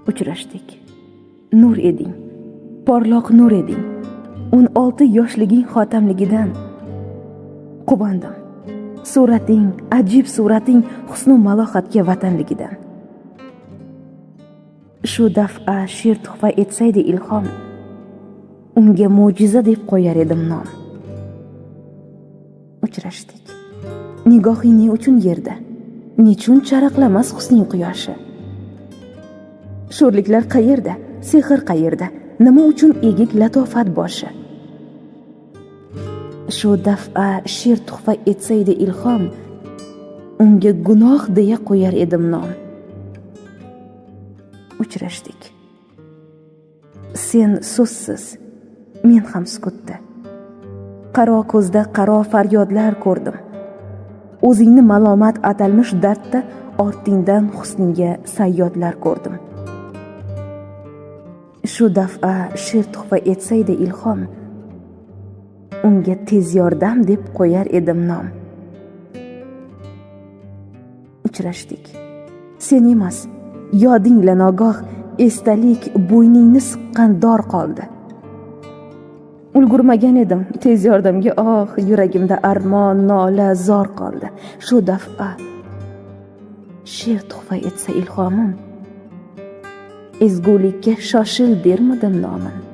Uchrashdik. Nur eding, porloq nur eding. 16 yoshliging xotamligidan quvondim. Surating, ajib surating husnu malohatga vatanligidan. Shu daf'a she'r tuhfa etsaydi ilhom, unga mo'jiza deb qo'yar edim nom. Uchrashdik. Nigohing ne uchun yerda? Nechun charaqlamas husning quyoshi? Sho'rliklar qayerda? Sehr qayerda? Nima uchun egik latofat boshi? Shu daf'a she'r tuhfa etsaydi ilhom, unga gunoh deya qo'yar edim nom. Uchrashdik. Sen so'zsiz, men ham sukutda. Qaro ko'zda qaro faryodlar ko'rdim. O'zingni malomat atalmish dardda ortingdan husningga sayyodlar ko'rdim. Shu daf'a she'r tuhfa etsaydi ilhom, unga tez yordam deb qo'yar edim nom. Uchrashdik. Sen emas, yodingla nogoh esdalik bo'yningni siqqan dor qoldi. Ulgurmagan edim tez yordamga, yuragimda armon, nola, zor qoldi. Shu daf'a she'r tuhfa etsa ilhomim, ezgulikka shoshil dermidim nomin.